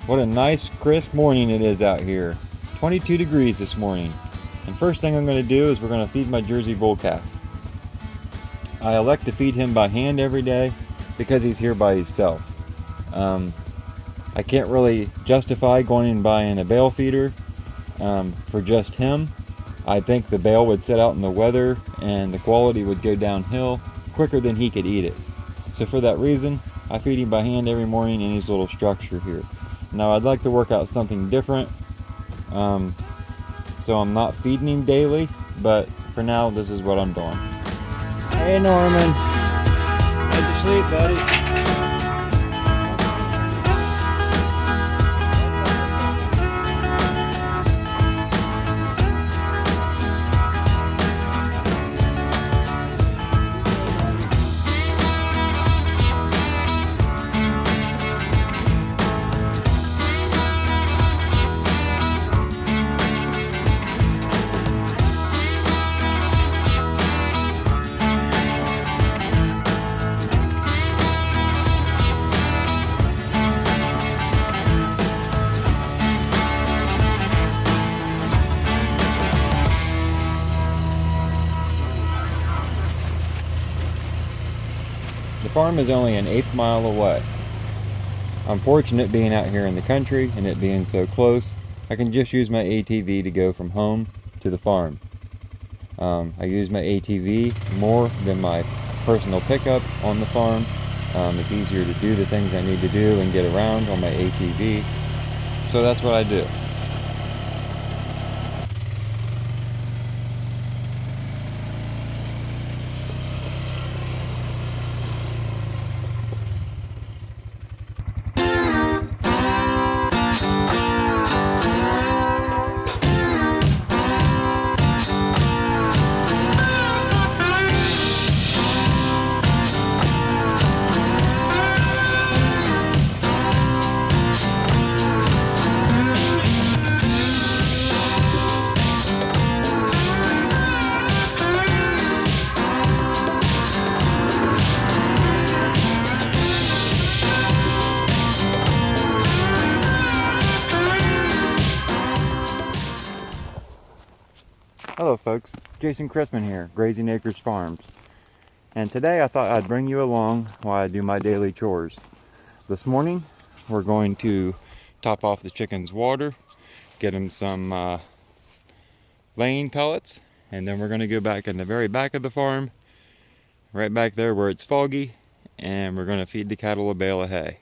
What a nice crisp morning it is out here. 22 degrees this morning. And first thing I'm going to do is we're going to feed my Jersey bull calf. I elect to feed him by hand every day because he's here by himself. I can't really justify going and buying a bale feeder for just him. I think the bale would sit out in the weather and the quality would go downhill quicker than he could eat it. So for that reason, I feed him by hand every morning in his little structure here. Now I'd like to work out something different, so I'm not feeding him daily, but for now this is what I'm doing. Hey Norman, how'd you sleep, buddy? The farm is only an eighth mile away. I'm fortunate being out here in the country and it being so close. I can just use my ATV to go from home to the farm. I use my ATV more than my personal pickup on the farm. It's easier to do the things I need to do and get around on my ATV. So that's what I do. Hello folks, Jason Chrisman here, Grazing Acres Farms. And today I thought I'd bring you along while I do my daily chores. This morning we're going to top off the chickens' water, get them some laying pellets, and then we're going to go back in the very back of the farm, right back there where it's foggy, and we're going to feed the cattle a bale of hay.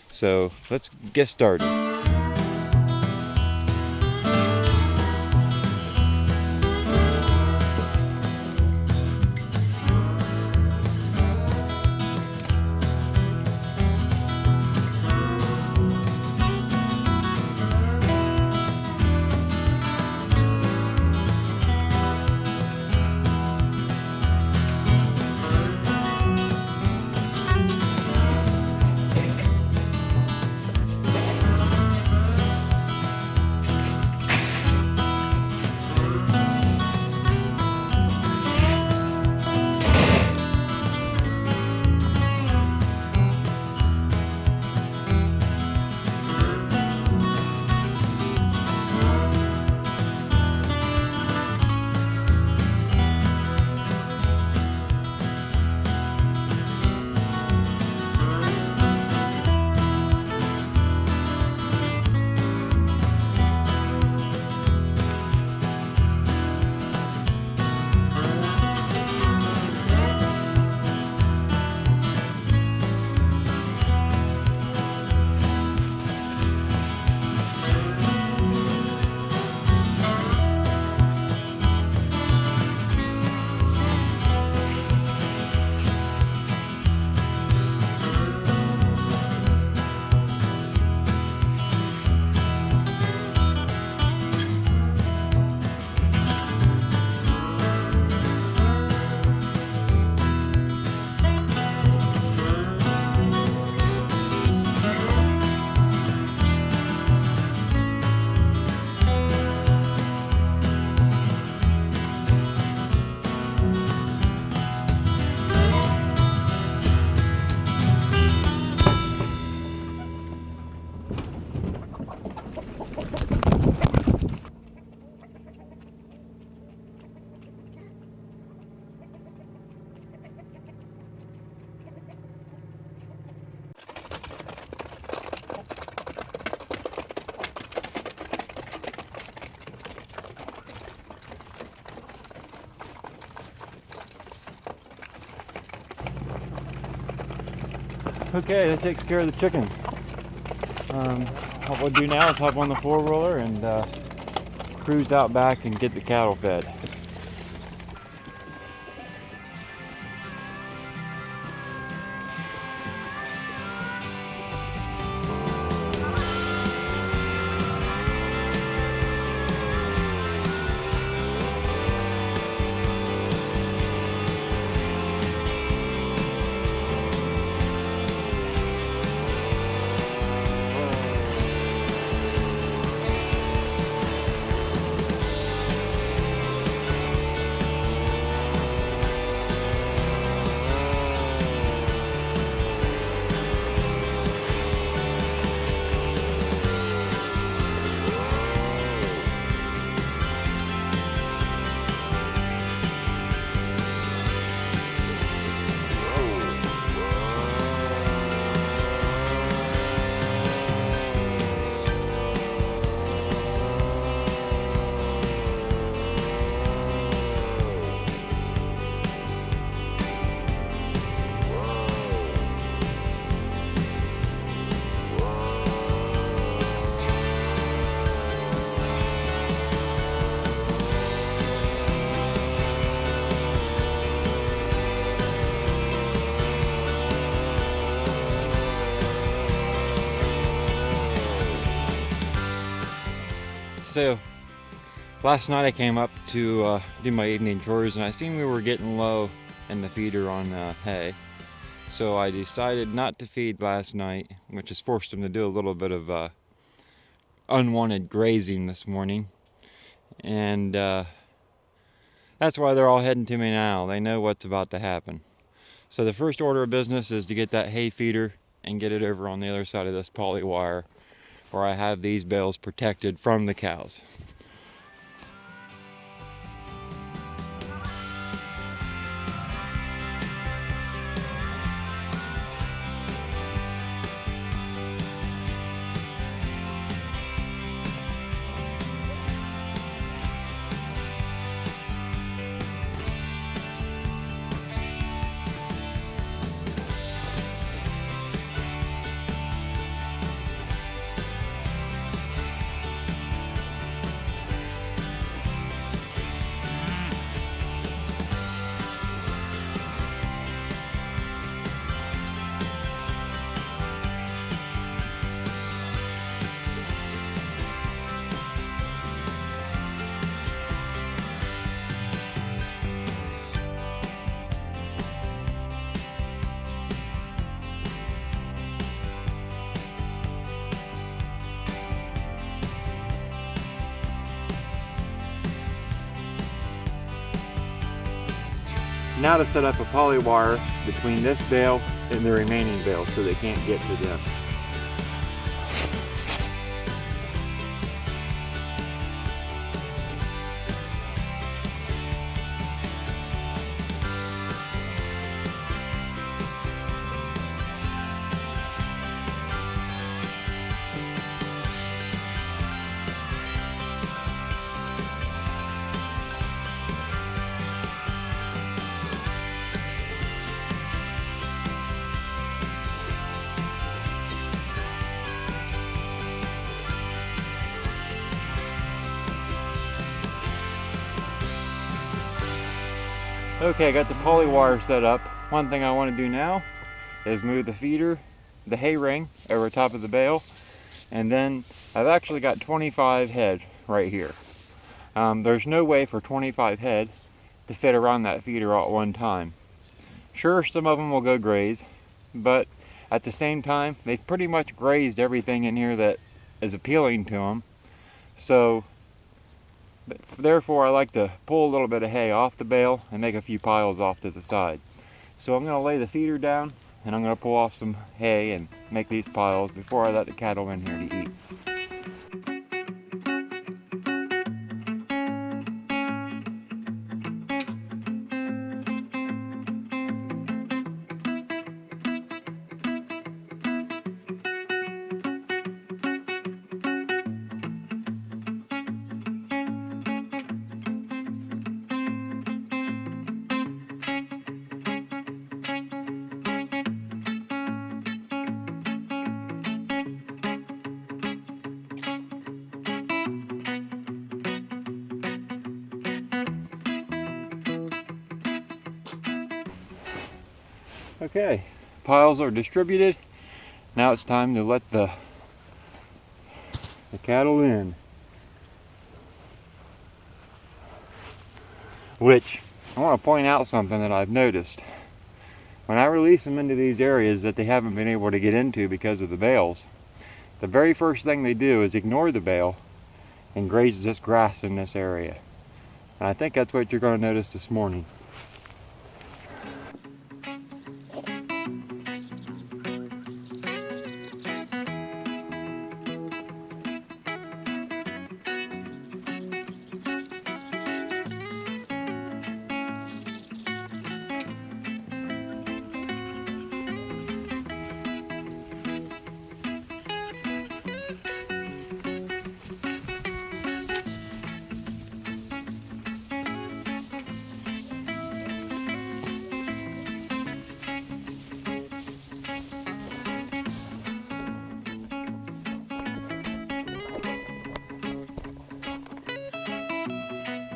So let's get started. Okay, that takes care of the chickens. What we'll do now is hop on the four-wheeler and cruise out back and get the cattle fed. So last night I came up to do my evening chores, and I seen we were getting low in the feeder on hay. So I decided not to feed last night, which has forced them to do a little bit of unwanted grazing this morning. And that's why they're all heading to me now. They know what's about to happen. So the first order of business is to get that hay feeder and get it over on the other side of this poly wire, where I have these bales protected from the cows. Now to set up a poly wire between this bale and the remaining bale so they can't get to them. Okay, I got the poly wire set up. One thing I want to do now is move the feeder, the hay ring, over top of the bale, and then I've actually got 25 head right here. There's no way for 25 head to fit around that feeder all at one time. Sure, some of them will go graze, but at the same time, they've pretty much grazed everything in here that is appealing to them. So therefore, I like to pull a little bit of hay off the bale and make a few piles off to the side. So I'm going to lay the feeder down and I'm going to pull off some hay and make these piles before I let the cattle in here to eat. Okay, piles are distributed. Now it's time to let the cattle in. Which, I want to point out something that I've noticed. When I release them into these areas that they haven't been able to get into because of the bales, the very first thing they do is ignore the bale and graze this grass in this area. And I think that's what you're going to notice this morning.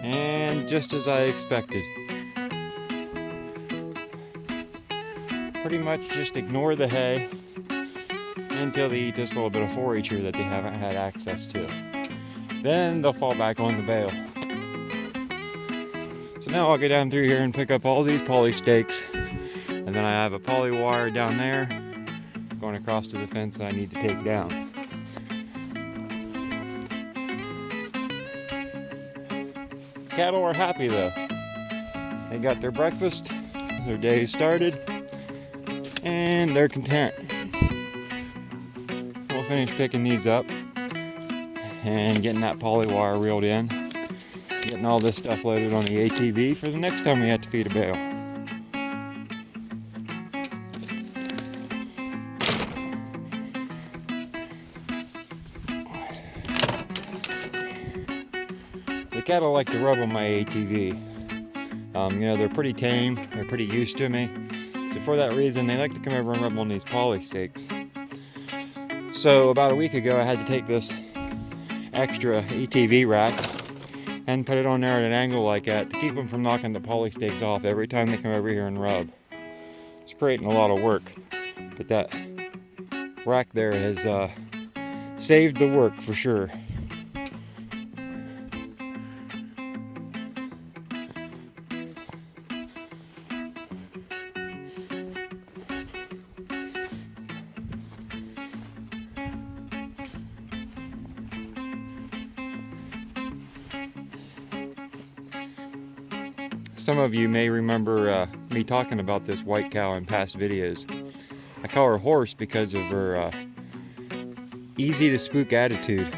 And just as I expected, pretty much just ignore the hay until they eat this little bit of forage here that they haven't had access to. Then they'll fall back on the bale. So now I'll go down through here and pick up all these poly stakes, and then I have a poly wire down there going across to the fence that I need to take down. Cattle are happy though. They got their breakfast, their day started, and they're content. We'll finish picking these up and getting that poly wire reeled in, getting all this stuff loaded on the ATV for the next time we have to feed a bale. The cattle like to rub on my ATV. They're pretty tame, they're pretty used to me. So for that reason, they like to come over and rub on these poly stakes. So about a week ago, I had to take this extra ATV rack and put it on there at an angle like that to keep them from knocking the poly stakes off every time they come over here and rub. It's creating a lot of work, but that rack there has saved the work for sure. Some of you may remember me talking about this white cow in past videos. I call her Horse because of her easy to spook attitude.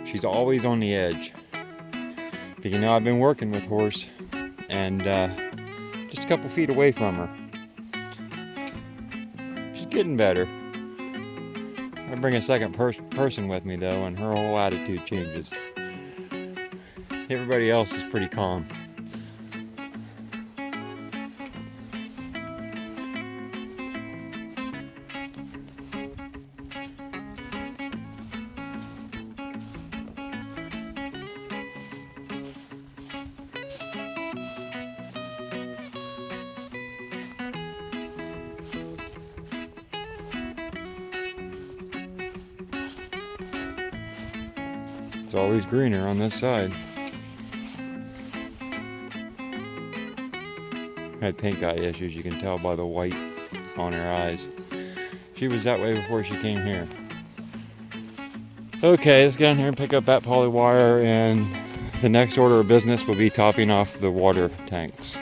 She's always on the edge. But I've been working with Horse and just a couple feet away from her. She's getting better. I bring a second person with me though, and her whole attitude changes. Everybody else is pretty calm. It's always greener on this side. Had pink eye issues, you can tell by the white on her eyes. She was that way before she came here. Okay, let's get down here and pick up that poly wire, and the next order of business will be topping off the water tanks.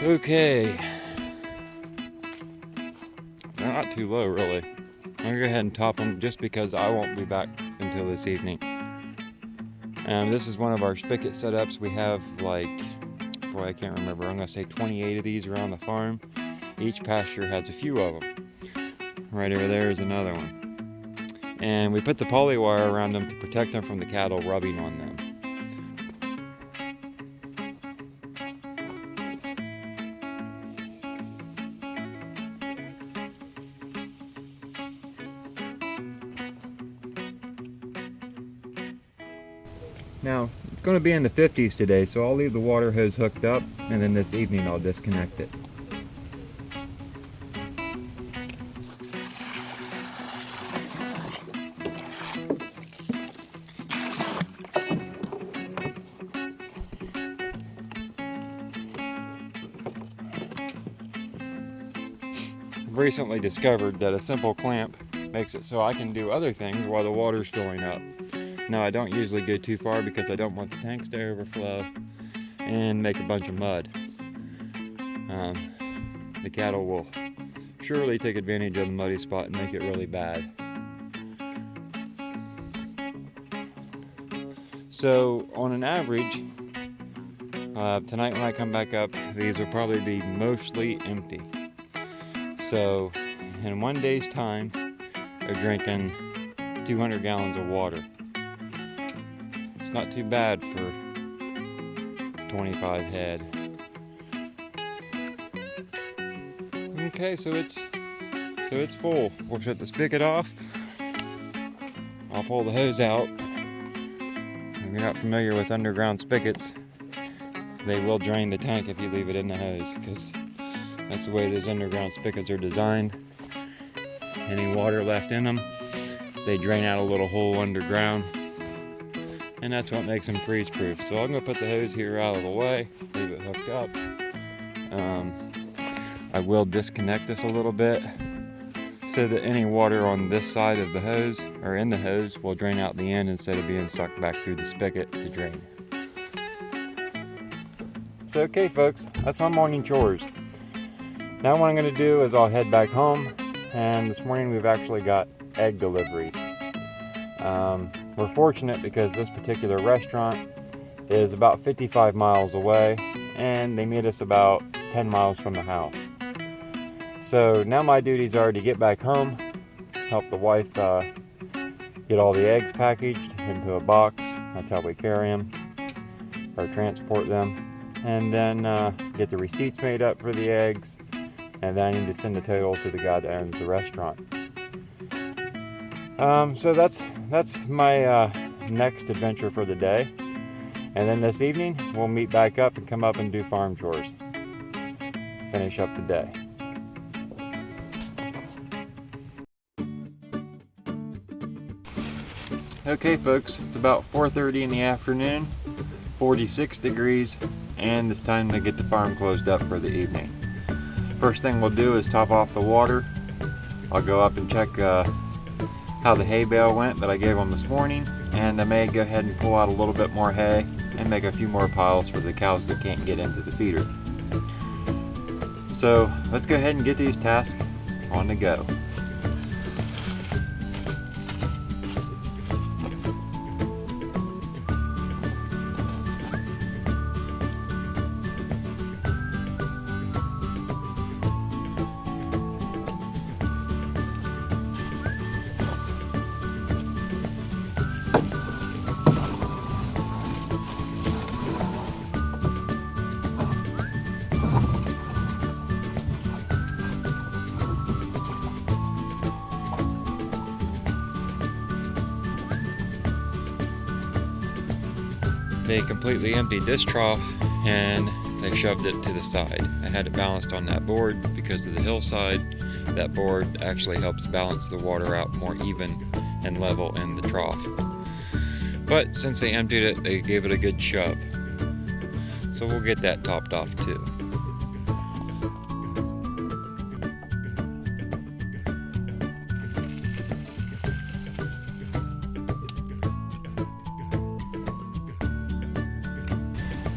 Okay, they're not too low really. I'm gonna go ahead and top them just because I won't be back until this evening. This is one of our spigot setups. We have I can't remember, I'm gonna say 28 of these around the farm. Each pasture has a few of them. Right over there is another one. And we put the poly wire around them to protect them from the cattle rubbing on them. Now, it's going to be in the 50s today, so I'll leave the water hose hooked up, and then this evening I'll disconnect it. I've recently discovered that a simple clamp makes it so I can do other things while the water's filling up. Now, I don't usually go too far because I don't want the tanks to overflow and make a bunch of mud. The cattle will surely take advantage of the muddy spot and make it really bad. So on an average, tonight when I come back up, these will probably be mostly empty. So in one day's time, they're drinking 200 gallons of water. It's not too bad for 25 head. Okay, so it's full. We'll shut the spigot off. I'll pull the hose out. If you're not familiar with underground spigots, they will drain the tank if you leave it in the hose, because that's the way those underground spigots are designed. Any water left in them, they drain out a little hole underground, and that's what makes them freeze proof. So I'm going to put the hose here out of the way, leave it hooked up. I will disconnect this a little bit so that any water on this side of the hose or in the hose will drain out the end instead of being sucked back through the spigot to drain. So okay folks, that's my morning chores. Now what I'm going to do is I'll head back home, and this morning we've actually got egg deliveries. We're fortunate because this particular restaurant is about 55 miles away and they meet us about 10 miles from the house. So now my duties are to get back home, help the wife get all the eggs packaged into a box. That's how we carry them or transport them. And then get the receipts made up for the eggs. And then I need to send the total to the guy that owns the restaurant. So that's my next adventure for the day. And then this evening, we'll meet back up and come up and do farm chores. Finish up the day. Okay folks, it's about 4:30 in the afternoon, 46 degrees, and it's time to get the farm closed up for the evening. First thing we'll do is top off the water. I'll go up and check how the hay bale went that I gave them this morning, and I may go ahead and pull out a little bit more hay and make a few more piles for the cows that can't get into the feeder. So let's go ahead and get these tasks on the go. They completely emptied this trough and they shoved it to the side. I had it balanced on that board because of the hillside. That board actually helps balance the water out more even and level in the trough. But since they emptied it, they gave it a good shove. So we'll get that topped off too.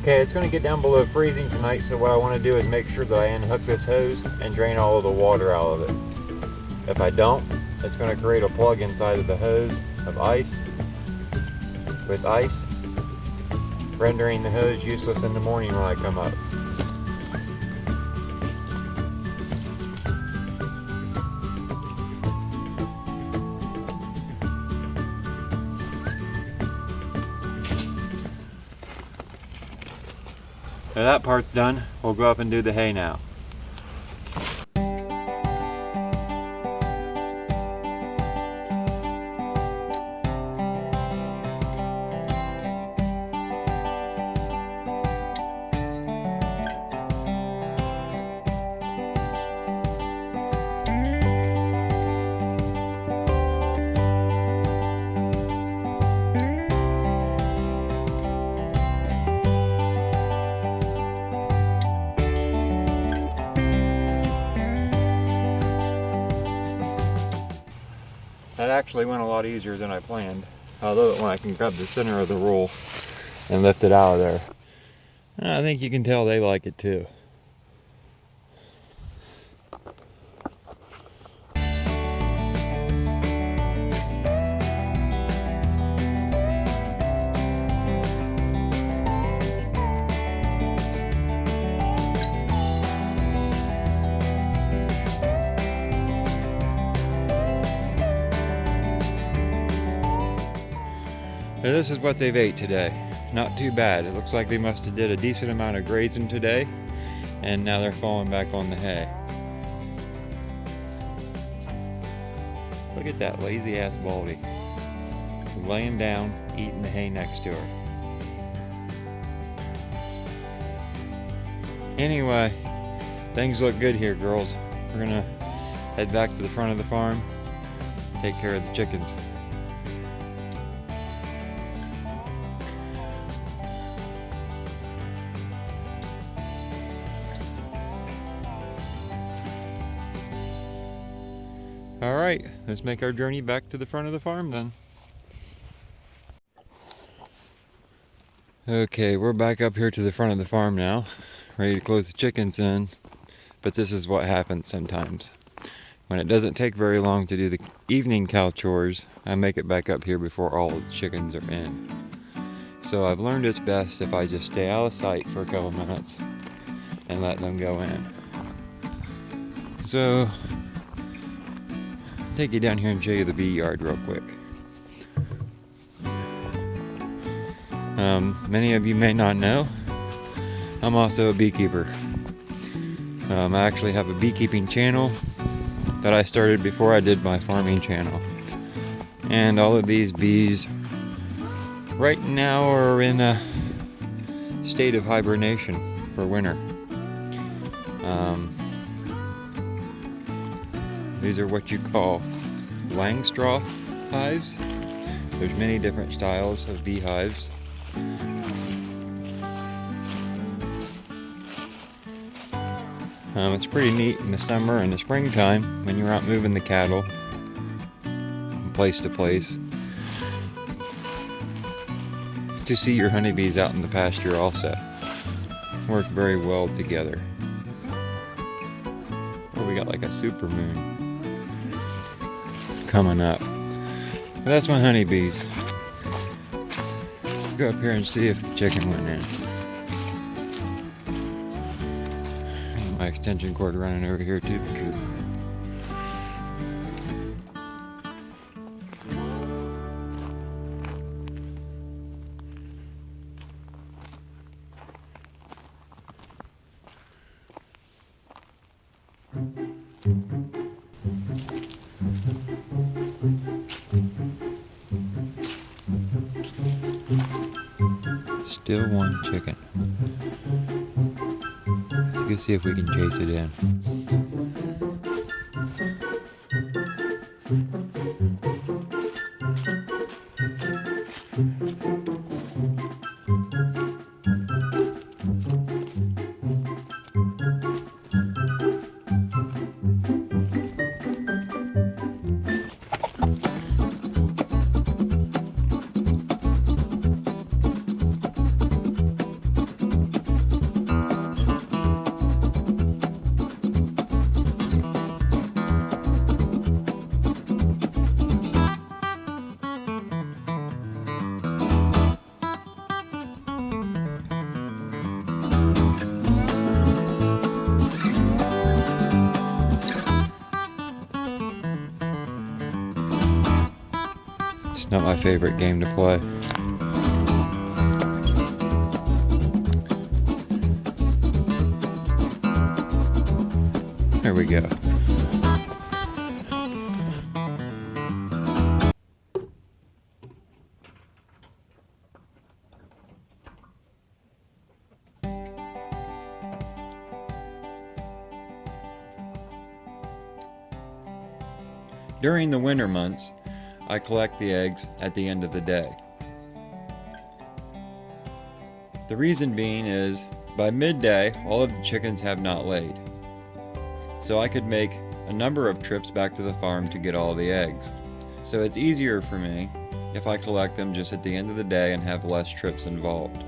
Okay, it's going to get down below freezing tonight, so what I want to do is make sure that I unhook this hose and drain all of the water out of it. If I don't, it's going to create a plug inside of the hose of ice, with ice, rendering the hose useless in the morning when I come up. Now that part's done, we'll go up and do the hay now. That actually went a lot easier than I planned. I love it when I can grab the center of the roll and lift it out of there. And I think you can tell they like it too. So this is what they've ate today. Not too bad. It looks like they must have did a decent amount of grazing today, and now they're falling back on the hay. Look at that lazy ass Baldy. Laying down, eating the hay next to her. Anyway, things look good here, girls. We're gonna head back to the front of the farm, take care of the chickens. Alright, let's make our journey back to the front of the farm then. Okay, we're back up here to the front of the farm now, ready to close the chickens in. But this is what happens sometimes. When it doesn't take very long to do the evening cow chores, I make it back up here before all the chickens are in. So I've learned it's best if I just stay out of sight for a couple minutes and let them go in. So take you down here and show you the bee yard real quick. Many of you may not know, I'm also a beekeeper. I actually have a beekeeping channel that I started before I did my farming channel. And all of these bees right now are in a state of hibernation for winter. These are what you call Langstraw hives. There's many different styles of beehives. It's pretty neat in the summer and the springtime when you're out moving the cattle from place to place to see your honeybees out in the pasture also. Work very well together. Oh, we got like a super moon coming up. But that's my honeybees. Let's go up here and see if the chicken went in. My extension cord running over here to the coop. Still one chicken. Let's go see if we can chase it in. It's not my favorite game to play. There we go. During the winter months, I collect the eggs at the end of the day. The reason being is, by midday, all of the chickens have not laid. So I could make a number of trips back to the farm to get all the eggs. So it's easier for me if I collect them just at the end of the day and have less trips involved.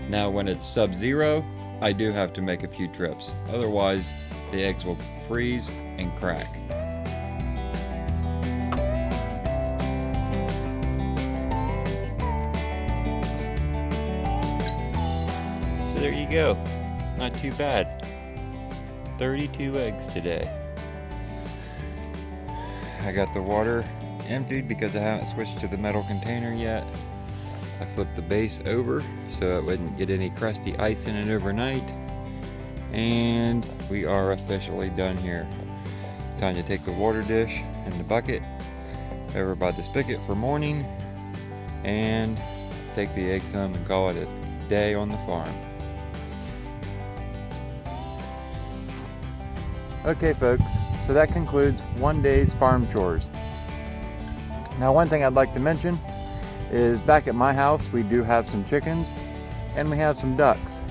Now when it's sub-zero, I do have to make a few trips. Otherwise, the eggs will freeze and crack. So there you go. Not too bad. 32 eggs today. I got the water emptied because I haven't switched to the metal container yet. I flipped the base over so it wouldn't get any crusty ice in it overnight. And we are officially done here. Time to take the water dish and the bucket over by the spigot for morning and take the eggs home and call it a day on the farm. Okay folks, so that concludes one day's farm chores. Now one thing I'd like to mention is back at my house we do have some chickens and we have some ducks.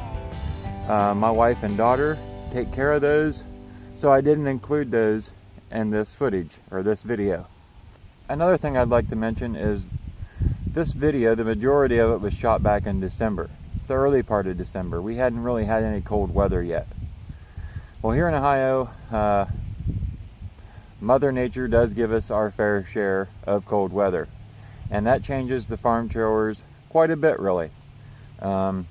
My wife and daughter take care of those, so I didn't include those in this footage or this video. Another thing I'd like to mention is this video, the majority of it was shot back in December, the early part of December. We hadn't really had any cold weather yet. Well, here in Ohio, Mother Nature does give us our fair share of cold weather, and that changes the farm chores quite a bit, really. One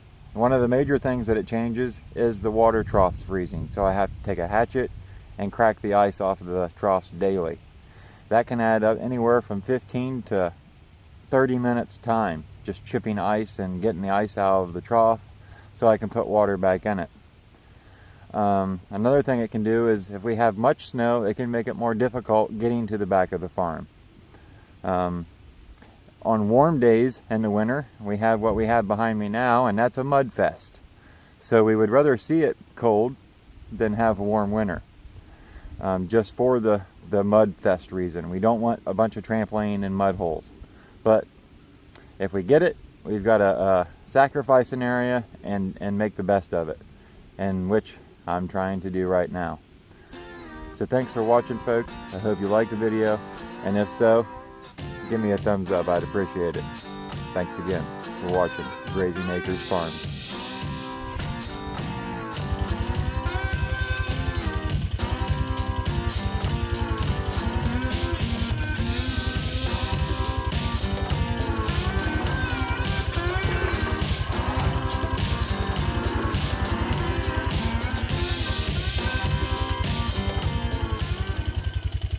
of the major things that it changes is the water troughs freezing, so I have to take a hatchet and crack the ice off of the troughs daily. That can add up anywhere from 15 to 30 minutes time, just chipping ice and getting the ice out of the trough so I can put water back in it. Another thing it can do is if we have much snow, it can make it more difficult getting to the back of the farm. On warm days in the winter, we have what we have behind me now, and that's a mud fest. So we would rather see it cold than have a warm winter, just for the mud fest reason. We don't want a bunch of trampoline and mud holes. But if we get it, we've got to sacrifice an area and make the best of it, and which I'm trying to do right now. So thanks for watching, folks. I hope you liked the video, and if so, give me a thumbs up. I'd appreciate it. Thanks again for watching Grazing Acres Farm.